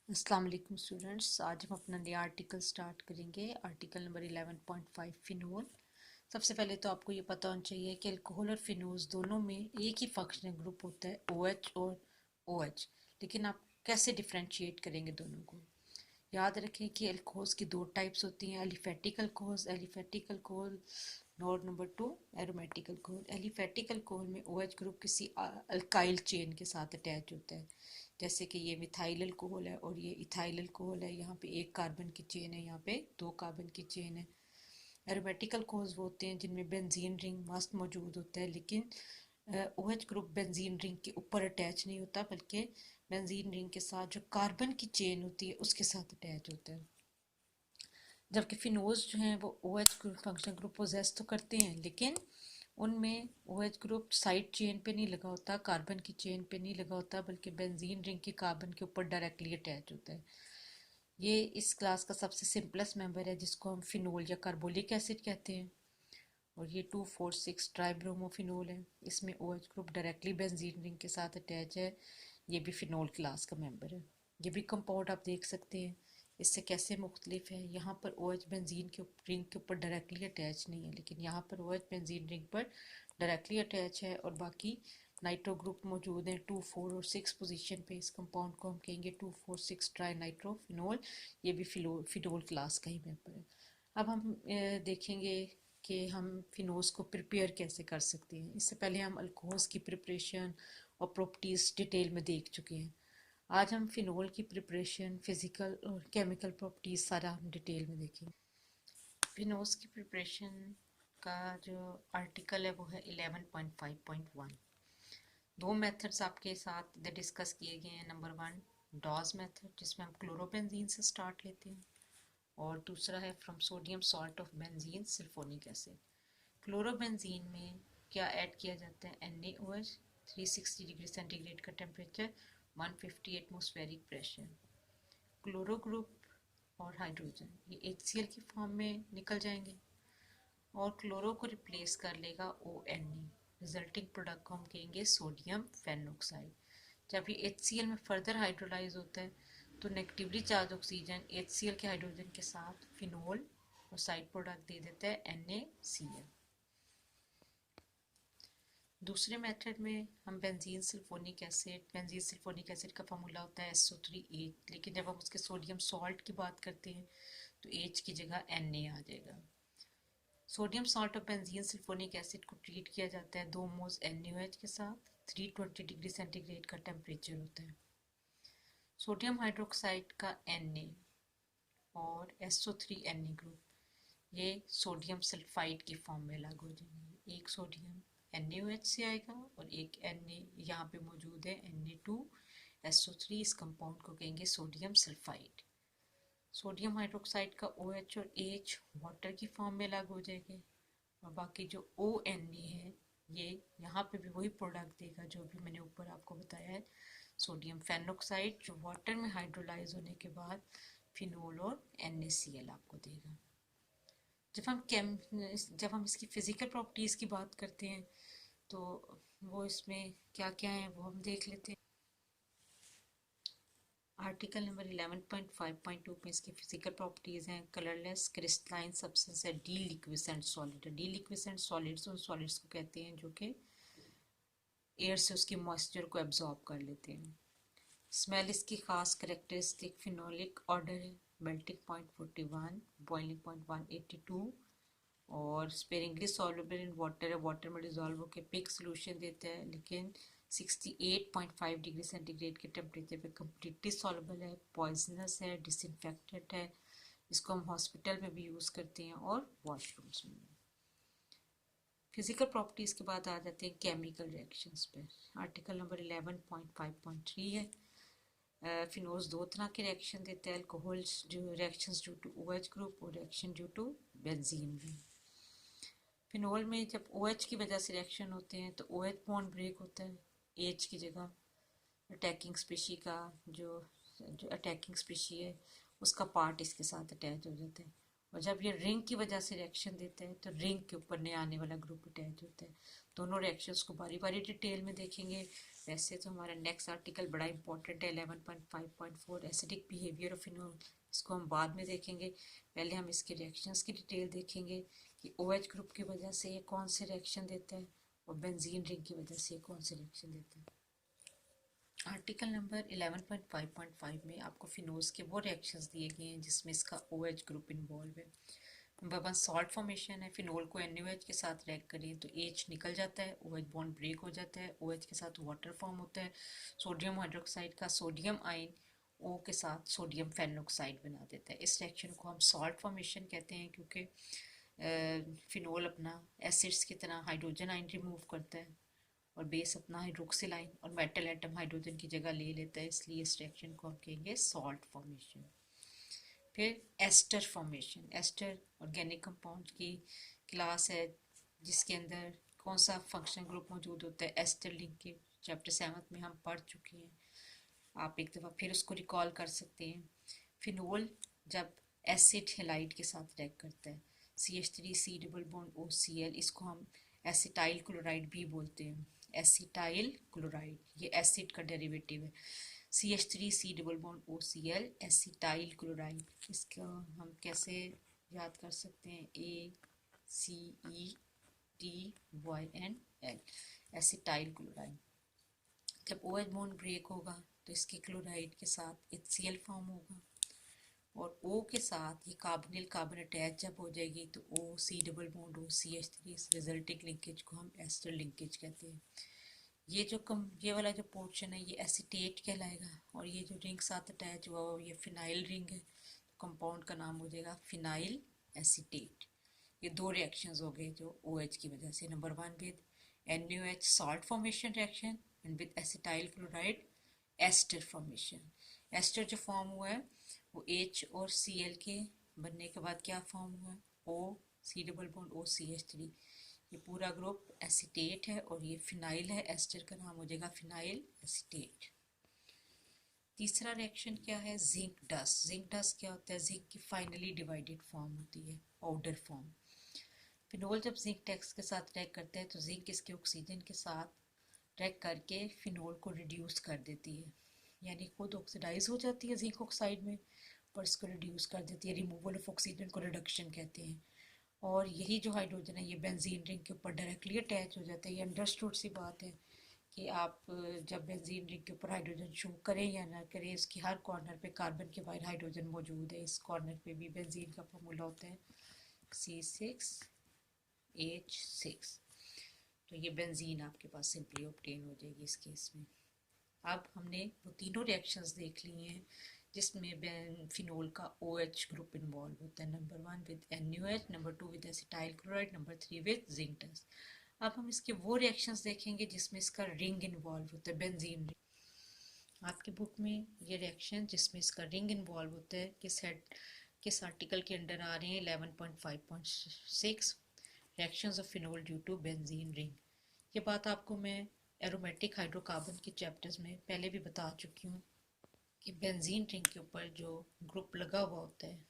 अस्सलाम वालेकुम स्टूडेंट्स। आज हम अपना नया आर्टिकल स्टार्ट करेंगे। Article number 11.5 phenol. सबसे पहले तो आपको ये पता होना चाहिए कि अल्कोहल और फिनोल्स दोनों में एक ही फंक्शनल ग्रुप होता है OH और OH, लेकिन आप कैसे डिफ्रेंशिएट करेंगे दोनों को। याद रखें कि अल्कोहल्स की दो टाइप्स होती हैं, एलिफेटिक अल्कोहल और number 2 aromatic alcohol. Aliphatic alcohol में OH ग्रुप किसी अल्काइल चेन के साथ अटैच होता है, जैसे कि ये मिथाइल अल्कोहल है और ये इथाइल अल्कोहल है। यहाँ पे एक कार्बन की चेन है, यहाँ पे दो कार्बन की चेन है। एरोमेटिक अल्कोहल्स वो होते हैं जिनमें बेंजीन रिंग मस्त मौजूद होता है, लेकिन OH ग्रुप बेंजीन रिंग के ऊपर अटैच नहीं होता, बल्कि बेंजीन रिंग के साथ जो कार्बन की चेन होती है उसके साथ अटैच होता है। जबकि फिनोल्स जो हैं वो OH फंक्शनल ग्रुप पोजेस तो करते हैं, लेकिन उनमें OH ग्रुप साइड चेन पे नहीं लगा होता, कार्बन की चेन पे नहीं लगा होता, बल्कि बेंजीन रिंग के कार्बन के ऊपर डायरेक्टली अटैच होता है। ये इस क्लास का सबसे सिंपलेस्ट मेंबर है, जिसको हम फिनोल या कार्बोलिक एसिड कहते हैं। और ये 2,4,6 ट्राइब्रोमोफिनोल है। इसमें OH group directly benzene ring के साथ अटैच है। ये भी फिनोल क्लास का मेंबर है। ये भी कंपाउंड आप देख सकते हैं। इससे कैसे मुख्तलिफ है, यहाँ पर OH बेंजीन के रिंग के ऊपर डायरेक्टली अटैच नहीं है, लेकिन यहाँ पर OH बेंजीन रिंग पर डायरेक्टली अटैच है। और बाकी नाइट्रो ग्रुप मौजूद हैं 2, 4 और 6 पोजीशन पे। इस कंपाउंड को हम कहेंगे 2,4,6 ट्राई नाइट्रोफिनोल। ये भी फिनोल क्लास का ही मेंबर है। अब हम देखेंगे कि हम फिनोल्स को प्रिपेयर कैसे कर सकते हैं। इससे पहले हम अल्कोहल्स की प्रिपरेशन और प्रॉपर्टीज़ डिटेल में देख चुके हैं। आज हम फिनोल की प्रिपरेशन, फिजिकल और केमिकल प्रॉपर्टीज़ सारा हम डिटेल में देखेंगे। फिनोल्स की प्रिपरेशन का जो आर्टिकल है वो है 11.5.1। दो मेथड्स आपके साथ डिस्कस किए गए हैं। नंबर 1 डॉज मेथड, जिसमें हम क्लोरोबेंजीन से स्टार्ट लेते हैं, और दूसरा है from sodium salt of benzene sulphonic acid. Chlorobenzene में क्या ऐड किया जाता है? NaOH, 360 डिग्री सेंटीग्रेड का temperature, 150 atmospheric pressure. Chloro group और हाइड्रोजन ये HCl की फॉर्म में निकल जाएंगे और क्लोरो को रिप्लेस कर लेगा ONe। रिजल्टिंग प्रोडक्ट को हम कहेंगे सोडियम फेनोक्साइड। जब ये HCl में फर्दर हाइड्रोलाइज होता है तो नेगेटिवली चार्ज ऑक्सीजन HCl के हाइड्रोजन के साथ फिनोल और साइड प्रोडक्ट दे देता है NaCl। दूसरे मेथड में हम बेंजीन सल्फोनिक एसिड का फार्मूला होता है SO3H, लेकिन जब हम उसके सोडियम सॉल्ट की बात करते हैं तो H की जगह Na आ जाएगा। सोडियम सॉल्ट और बेंजीन सल्फोनिक एसिड को ट्रीट किया जाता है 2 मोल्स NaOH के साथ। 320 डिग्री सेंटीग्रेड का टेम्परेचर होता है। सोडियम हाइड्रोक्साइड का Na और SO3Na ग्रुप ये सोडियम सल्फाइड की फॉर्म में अलग हो जाएंगे। एक सोडियम NaOH से आएगा और एक Na यहाँ पे मौजूद है Na2SO3। इस कंपाउंड को कहेंगे सोडियम सल्फाइड। सोडियम हाइड्रोक्साइड का OH और H वाटर की फॉर्म में अलग हो जाएंगे, और बाकी जो ONa है ये यहाँ पे भी वही प्रोडक्ट देगा जो भी मैंने ऊपर आपको बताया है, सोडियम फेनोक्साइड, जो वाटर में हाइड्रोलाइज होने के बाद फिनोल और NaCl आपको देगा। जब हम इसकी फिजिकल प्रॉपर्टीज़ की बात करते हैं तो वो इसमें क्या क्या है वो हम देख लेते हैं। आर्टिकल नंबर 11.5.2 में इसकी फिजिकल प्रॉपर्टीज़ हैं। कलरलेस क्रिस्टलाइन सब्सटेंस है, डी लिक्विसेंट सॉलिड है। डी लिक्विसेंट सॉलिड्स उन सॉलिड्स को कहते हैं जो कि एयर से उसकी मॉइस्चर को एब्जॉर्ब कर लेते हैं। स्मेल इसकी खास करेक्टरिस्टिक फिनोलिक ऑर्डर है, मेल्टिंग पॉइंट 41, बॉइलिंग पॉइंट 182, और स्पेरिंगली सॉल्युबल इन वाटर है, वाटर में डिजॉल्व होकर पिक सोल्यूशन देता है, लेकिन 68.5 डिग्री सेंटीग्रेड के टेम्परेचर पे कम्प्लीटली सॉल्युबल है, पॉइजनस है, डिसइंफेक्टेंट है। इसको हम हॉस्पिटल में भी यूज़ करते हैं और वॉशरूम्स में भी। फिजिकल प्रॉपर्टीज़ के बाद आ जाते हैं केमिकल रिएक्शंस पे। आर्टिकल नंबर 11.5.3 है। फिनोल्स दो तरह के रिएक्शन देते हैं, अल्कोहल्स जो reactions due to OH group और reaction due to benzene ring. Phenol में जब OH की वजह से रिएक्शन होते हैं तो OH बॉन्ड ब्रेक होता है, H की जगह अटैकिंग स्पीशी का जो अटैकिंग स्पीशी है उसका पार्ट इसके साथ अटैच हो जाता है, और जब ये रिंग की वजह से रिएक्शन देता है तो रिंग के ऊपर नया आने वाला ग्रुप अटैच होता है। दोनों रिएक्शंस को बारी बारी डिटेल में देखेंगे। वैसे तो हमारा नेक्स्ट आर्टिकल बड़ा इंपॉर्टेंट है 11.5.4 एसिडिक बिहेवियर ऑफ फिनोल। इसको हम बाद में देखेंगे, पहले हम इसके रिएक्शंस की डिटेल देखेंगे कि OH ग्रुप की वजह से ये कौन से रिएक्शन देता है और बेंजीन रिंग की वजह से कौन से रिएक्शन देता है। आर्टिकल नंबर 11.5.5 में आपको फिनोल्स के वो रिएक्शंस दिए गए हैं जिसमें इसका OH ग्रुप इन्वॉल्व है। नंबर 1 सॉल्ट फॉर्मेशन है। फिनोल को NaOH के साथ रिएक्ट करिए तो H निकल जाता है, OH बॉन्ड ब्रेक हो जाता है, OH के साथ वाटर फॉर्म होता है। सोडियम हाइड्रोक्साइड का सोडियम आयन O के साथ सोडियम फेनोक्साइड बना देता है। इस रिएक्शन को हम सॉल्ट फॉर्मेशन कहते हैं क्योंकि फिनोल अपना एसिड्स की तरह हाइड्रोजन आयन रिमूव करता है और बेस अपना हाइड्रोक्सिल आयन और मेटल एटम हाइड्रोजन की जगह ले लेता है, इसलिए इस रिएक्शन को हम कहेंगे सॉल्ट फॉर्मेशन। फिर ester formation. Ester organic compound की क्लास है जिसके अंदर कौन सा फंक्शनल ग्रुप मौजूद होता है, एस्टर लिंकेज। चैप्टर 7 में हम पढ़ चुके हैं, आप एक दफ़ा फिर उसको रिकॉल कर सकते हैं। फिनोल जब एसिड हेलाइड के साथ रिएक्ट करता है, CH3C डबल बॉन्ड OCl, इसको हम एसिटाइल क्लोराइड भी बोलते हैं। एसिटाइल क्लोराइड ये एसिड का डेरिवेटिव है। CH3C double bond OCl acetyl chloride. इसका हम कैसे याद कर सकते हैं, ACETYNL एसिटाइल क्लोराइड। जब OH बॉन्ड ब्रेक होगा तो इसके क्लोराइड के साथ HCl फॉर्म होगा और O के साथ ये कार्बोनिल कार्बन अटैच जब हो जाएगी तो OC डबल बॉन्ड OCH3, इस रिजल्टिंग लिंकेज को हम एस्टर लिंकेज कहते हैं। ये वाला जो पोर्शन है ये एसिटेट कहलाएगा और ये जो रिंग साथ अटैच हुआ ये फिनाइल रिंग है, कंपाउंड का नाम हो जाएगा फिनाइल एसिटेट। ये दो रिएक्शंस हो गए जो OH की वजह से। Number 1 with NaOH salt formation reaction and with acetyl chloride ester formation. Ester जो फॉर्म हुआ है वो H और Cl के बनने के बाद क्या फॉर्म हुआ है, OC डबल बॉन्ड OCH3। ये पूरा ग्रुप एसिटेट है और ये फिनाइल है, एस्टर का नाम हो जाएगा फिनाइल एसिटेट। तीसरा रिएक्शन क्या है, जिंक डस्ट। जिंक डस्ट क्या होता है, जिंक की फाइनली डिवाइडेड फॉर्म होती है, पाउडर फॉर्म। फिनोल जब जिंक टैक्स के साथ रिएक्ट करते हैं तो जिंक इसके ऑक्सीजन के साथ रिएक्ट करके फिनोल को रिड्यूस कर देती है, यानी खुद ऑक्सीडाइज हो जाती है जिंक ऑक्साइड में पर इसको रिड्यूस कर देती है। रिमूवल ऑफ ऑक्सीजन को रिडक्शन कहते हैं। और यही जो हाइड्रोजन है ये बेंजीन रिंग के ऊपर डायरेक्टली अटैच हो जाता है। ये अंडरस्टूड सी बात है कि आप जब बेंजीन रिंग के ऊपर हाइड्रोजन शो करें या ना करें, इसकी हर कॉर्नर पे कार्बन के बाहर हाइड्रोजन मौजूद है। इस कॉर्नर पे भी बेंजीन का फॉर्मूला होता है C6H6। तो ये बेंजीन आपके पास सिंपली ऑब्टेन हो जाएगी इस केस में। अब हमने वो तीनों रिएक्शंस देख लिए हैं जिसमें फिनोल का OH ग्रुप इन्वॉल्व होता है। Number 1 with NaOH, number 2 with acetyl chloride, number 3 with zinc dust. अब हम इसके वो रिएक्शंस देखेंगे जिसमें इसका रिंग इन्वॉल्व होता है, बेंजीन रिंग। आपके बुक में ये रिएक्शन जिसमें इसका रिंग इन्वॉल्व होता है किस आर्टिकल के अंडर आ रहे हैं, 11.5.6 reactions of phenol due to benzene ring. ये बात आपको मैं एरोमेटिक हाइड्रोकार्बन के चैप्टर्स में पहले भी बता चुकी हूँ कि बेंजीन रिंग के ऊपर जो ग्रुप लगा हुआ होता है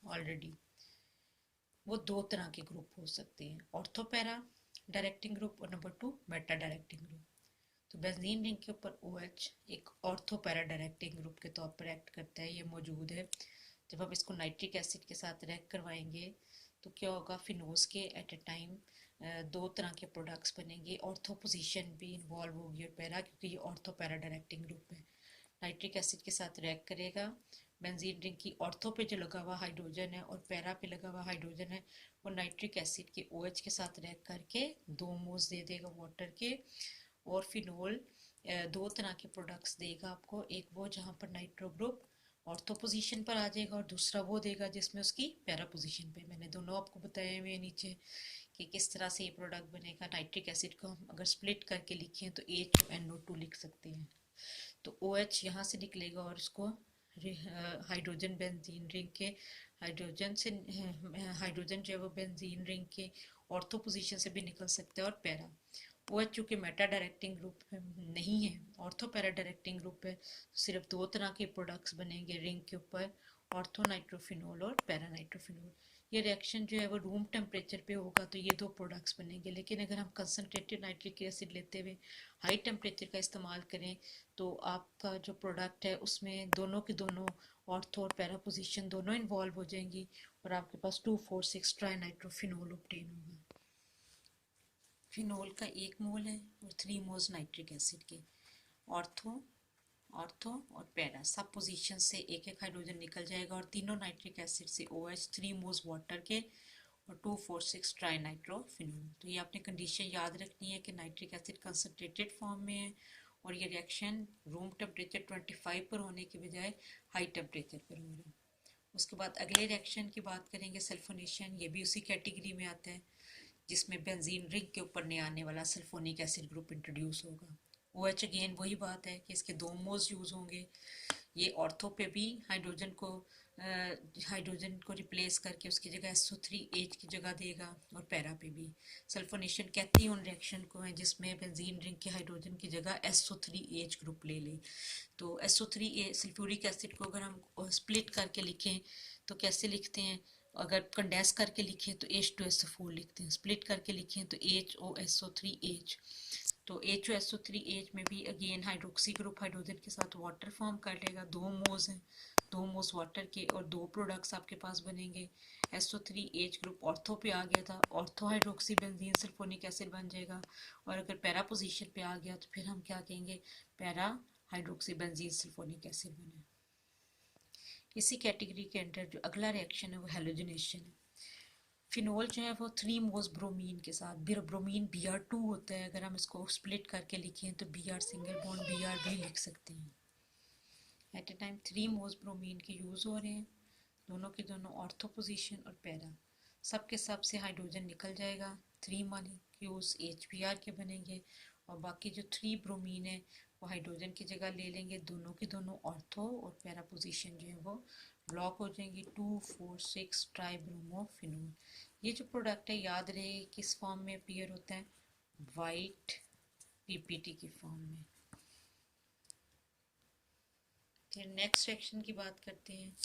ऑलरेडी, वो दो तरह के ग्रुप हो सकते हैं, ऑर्थोपैरा डायरेक्टिंग ग्रुप और नंबर 2 मेटा डायरेक्टिंग ग्रुप। तो बेंजीन रिंग के ऊपर OH एक ऑर्थोपैरा डायरेक्टिंग ग्रुप के तौर पर एक्ट करता है, ये मौजूद है। जब आप इसको नाइट्रिक एसिड के साथ रिएक्ट करवाएंगे तो क्या होगा, फिनोल्स के एट ए टाइम दो तरह के प्रोडक्ट्स बनेंगे, ऑर्थो पोजीशन भी इन्वॉल्व होगी और पैरा, क्योंकि ये ऑर्थो पैरा डायरेक्टिंग ग्रुप है। नाइट्रिक एसिड के साथ रिएक्ट करेगा, बेंजीन रिंग की ऑर्थो पे जो लगा हुआ हाइड्रोजन है और पैरा पे लगा हुआ हाइड्रोजन है वो नाइट्रिक एसिड के OH के साथ रिएक्ट करके 2 मोल्स दे देगा वाटर के। और फिनोल दो तरह के प्रोडक्ट्स देगा आपको, एक वो जहाँ पर नाइट्रो ग्रुप ऑर्थो पोजीशन पर आ जाएगा और दूसरा वो देगा जिसमें उसकी पैरा पोजीशन पे। मैंने दोनों आपको बताए हुए नीचे कि किस तरह से ये प्रोडक्ट बनेगा। नाइट्रिक एसिड को हम अगर स्प्लिट करके लिखें तो H2NO2 लिख सकते हैं। तो OH यहाँ से निकलेगा और इसको हाइड्रोजन बेंजीन रिंग के हाइड्रोजन जो है वो बेंजीन रिंग के ऑर्थो पोजीशन से भी निकल सकता है और पैरा। OH चूँकि मेटा डायरेक्टिंग ग्रुप नहीं है, ऑर्थो पैरा डायरेक्टिंग ग्रुप है, तो सिर्फ दो तरह के प्रोडक्ट्स बनेंगे रिंग के ऊपर, ऑर्थो नाइट्रोफिनोल और पैरा नाइट्रोफिनोल। ये रिएक्शन जो है वो रूम टेम्परेचर पे होगा तो ये दो प्रोडक्ट्स बनेंगे, लेकिन अगर हम कंसनट्रेटेड नाइट्रिक एसिड लेते हुए हाई टेम्परेचर का इस्तेमाल करें तो आपका जो प्रोडक्ट है उसमें दोनों की दोनों ऑर्थो और पैरा पोजीशन दोनों इन्वॉल्व हो जाएंगी और आपके पास 2,4,6 ट्राई नाइट्रोफिनोल ऑब्टेन होगा। फिनोल का 1 मोल है और 3 मोल्स नाइट्रिक एसिड के। ऑर्थो ऑर्थो और पैरा सब पोजीशन से एक एक हाइड्रोजन निकल जाएगा और तीनों नाइट्रिक एसिड से OH 3 मोल्स वाटर के और 2,4,6 ट्राई नाइट्रोफिनोल। तो ये आपने कंडीशन याद रखनी है कि नाइट्रिक एसिड कंसनट्रेटेड फॉर्म में है और ये रिएक्शन रूम टेम्परेचर 25 पर होने के बजाय हाई टेम्परेचर पर हो रहा है। उसके बाद अगले रिएक्शन की बात करेंगे सल्फोनेशन, ये भी उसी कैटेगरी में आता है जिसमें बेंजीन रिंग के ऊपर नया आने वाला सल्फोनिक एसिड ग्रुप इंट्रोड्यूस होगा। OH अगेन वही बात है कि इसके 2 मोल्स यूज होंगे। ये ऑर्थो पे भी हाइड्रोजन को रिप्लेस करके उसकी जगह SO3H की जगह देगा और पैरा पे भी। सल्फोनेशन कहती है उन रिएक्शन को है जिसमें बेंजीन रिंग के हाइड्रोजन की जगह SO3H ग्रुप ले ले। तो SO3H सल्फ्यूरिक एसिड को अगर हम स्प्लिट करके लिखें तो कैसे लिखते हैं, अगर कंडेंस करके लिखें तो H2SO4 लिखते हैं, स्प्लिट करके लिखें तो HOSO3H। तो HOSO3H में भी अगेन हाइड्रोक्सी ग्रुप हाइड्रोजन के साथ वाटर फॉर्म कर लेगा, 2 मोल्स हैं, 2 मोल्स वाटर के और 2 प्रोडक्ट्स आपके पास बनेंगे। SO3H ग्रुप ऑर्थो पे आ गया था, ortho hydroxy benzene sulphonic acid बन जाएगा। और अगर पैरा पोजीशन पे आ गया तो फिर हम क्या कहेंगे, para hydroxy benzene sulphonic acid बने। इसी कैटेगरी के अंडर जो अगला रिएक्शन है वो हेलोजनेशन है। फिनोल जो है वो 3 मोल्स ब्रोमीन के साथ, ब्रोमीन Br2 होता है, अगर हम इसको स्प्लिट करके लिखें तो Br सिंगल बॉन्ड Br भी लिख सकते हैं। At a time 3 moles bromine के यूज़ हो रहे हैं, दोनों के दोनों ऑर्थो पोजीशन और पैरा, सब के सब से हाइड्रोजन निकल जाएगा, 3 मॉलिक्यूल्स HBr के बनेंगे और बाकी जो 3 ब्रोमीन है वो हाइड्रोजन की जगह ले लेंगे, दोनों की दोनों ऑर्थो और पैरा पोजीशन जो है वो ब्लॉक हो जाएंगी, 2,4,6 ट्राई ब्रोमोफिनोल। ये जो प्रोडक्ट है याद रहे किस फॉर्म में अपीयर होता है, वाइट PPT की फॉर्म में। फिर नेक्स्ट रिएक्शन की बात करते हैं,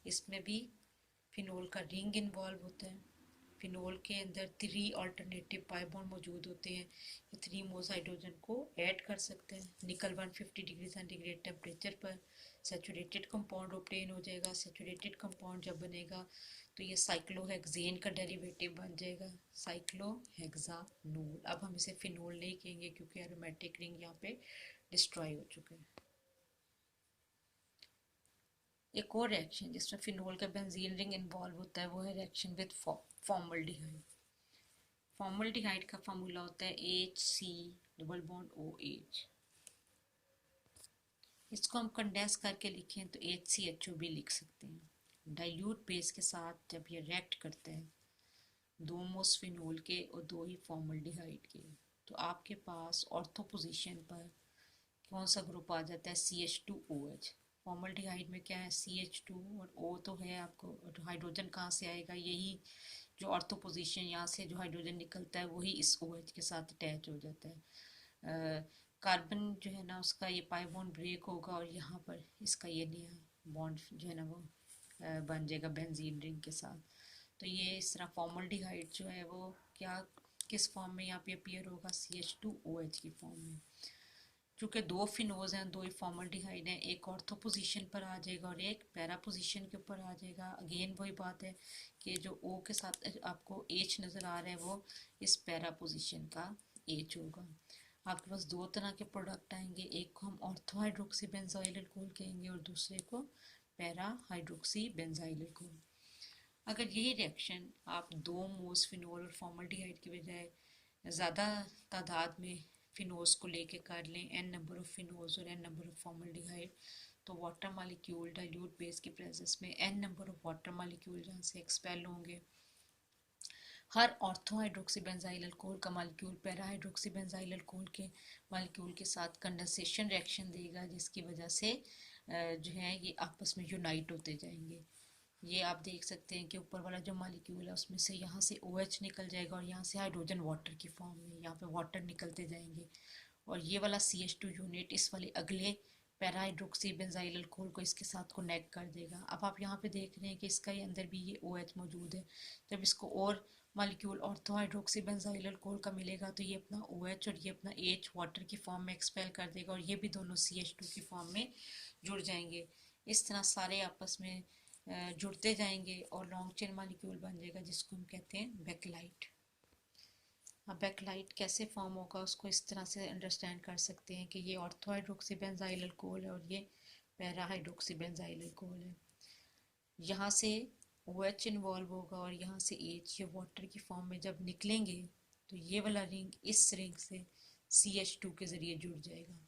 इसमें भी फिनोल का रिंग इन्वॉल्व होता है। फिनोल के अंदर 3 अल्टरनेटिव पाई बॉन्ड मौजूद होते हैं, ये 3 मोल्स हाइड्रोजन को ऐड कर सकते हैं। निकल 150 डिग्री सेंटीग्रेड टेम्परेचर पर सैचुरेटेड कंपाउंड ऑब्टेन हो जाएगा। सैचुरेटेड कंपाउंड जब बनेगा तो ये साइक्लोहेक्सेन का डेरिवेटिव बन जाएगा, साइक्लोहेक्सानोल। अब हम इसे फिनोल नहीं कहेंगे क्योंकि एरोमेटिक रिंग यहाँ पे डिस्ट्रॉय हो चुका है। एक और रिएक्शन जिसमें फिनोल का बेंजीन रिंग इन्वॉल्व होता है वो है रिएक्शन विद फॉर्मल्डिहाइड। फॉर्मल्डिहाइड का फॉर्मूला होता है HC डबल बॉन्ड OH। इसको हम कंडेंस करके लिखें तो HCHO भी लिख सकते हैं। डाइल्यूट बेस के साथ जब ये रिएक्ट करते हैं, 2 मोल्स फिनोल के और 2 ही फॉर्मल्डिहाइड के, तो आपके पास ऑर्थो पोजीशन पर कौन सा ग्रुप आ जाता है, CH2OH। फॉर्मल्डिहाइड में क्या है, CH2 और O तो है आपको, और हाइड्रोजन कहाँ से आएगा, यही जो ऑर्थो पोजीशन यहाँ से जो हाइड्रोजन निकलता है वही इस OH के साथ अटैच हो जाता है। कार्बन जो है ना उसका ये पाई बॉन्ड ब्रेक होगा और यहाँ पर इसका ये नया बॉन्ड जो है ना वो बन जाएगा बेंजीन रिंग के साथ। तो ये इस तरह फॉर्मल्डिहाइड जो है वो क्या किस फॉर्म में यहाँ पे अपीयर होगा, CH2OH की फॉर्म में। चूँकि 2 फिनोज हैं, 2 ही फॉर्मल्डिहाइड हैं, एक ऑर्थो पोजीशन पर आ जाएगा और एक पैरा पोजीशन के ऊपर आ जाएगा। अगेन वही बात है कि जो O के साथ आपको H नज़र आ रहा है वो इस पैरा पोजीशन का H होगा। आपके पास 2 तरह के प्रोडक्ट आएंगे, एक को हम ऑर्थो हाइड्रोक्सी बेंजाइल अल्कोहल कहेंगे और दूसरे को पैरा हाइड्रोक्सी बेंजाइल अल्कोहल। अगर यही रिएक्शन आप 2 मोल्स फिनोल और फॉर्मल्डिहाइड की बजाय ज़्यादा तादाद में फिनोल्स को लेके कर लें, n नंबर ऑफ फिनोल्स और n नंबर ऑफ फॉर्मल्डिहाइड, तो वाटर मॉलिक्यूल डाइल्यूट बेस की प्रेजेंस में n number of water molecule जहाँ से एक्सपेल होंगे, हर ऑर्थो हाइड्रोक्सी बेंजाइल अल्कोहल का molecule para hydroxy benzyl alcohol के मॉलिक्यूल के साथ कंडेंसेशन रिएक्शन देगा, जिसकी वजह से जो है ये आपस में यूनाइट होते जाएंगे। ये आप देख सकते हैं कि ऊपर वाला जो मॉलिक्यूल है उसमें से यहाँ से OH निकल जाएगा और यहाँ से हाइड्रोजन वाटर की फॉर्म में यहाँ पे वाटर निकलते जाएंगे और ये वाला CH2 यूनिट इस वाले अगले पैरा हाइड्रोक्सी बेंजाइल अल्कोहल को इसके साथ कनेक्ट कर देगा। अब आप यहाँ पे देख रहे हैं कि इसका ही अंदर भी ये OH मौजूद है। जब इसको और molecule ortho hydroxy benzyl alcohol का मिलेगा तो ये अपना OH और ये अपना H वाटर की फॉर्म में एक्सपेल कर देगा और ये भी दोनों CH2 की फॉर्म में जुड़ जाएंगे। इस तरह सारे आपस में जुड़ते जाएंगे और लॉन्ग चेन मालिक्यूल बन जाएगा जिसको हम कहते हैं बेकलाइट। अब बेकलाइट कैसे फॉर्म होगा उसको इस तरह से अंडरस्टैंड कर सकते हैं कि ये ऑर्थो हाइड्रोक्सी बेंजाइल अल्कोहल है और ये पैरा हाइड्रोक्सी बेंजाइल अल्कोहल है। यहाँ से OH इन्वॉल्व होगा और यहाँ से H ये वाटर की फॉर्म में जब निकलेंगे तो ये वाला रिंग इस रिंग से CH2 के ज़रिए जुड़ जाएगा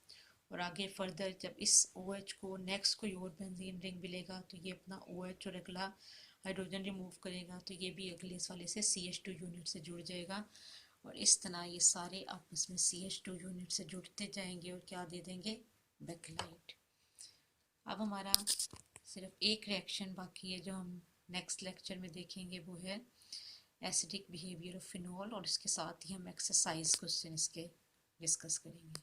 और आगे फर्दर जब इस OH को नेक्स्ट कोई और बेंजीन रिंग मिलेगा तो ये अपना OH और अगला हाइड्रोजन रिमूव करेगा तो ये भी अगले वाले से CH2 यूनिट से जुड़ जाएगा और इस तरह ये सारे आपस में CH2 यूनिट से जुड़ते जाएंगे और क्या दे देंगे, बेकलाइट। अब हमारा सिर्फ एक रिएक्शन बाकी है जो हम नेक्स्ट लेक्चर में देखेंगे, वो है एसिडिक बिहेवियर ऑफ फिनॉल और इसके साथ ही हम एक्सरसाइज क्वेश्चन इसके डिस्कस करेंगे।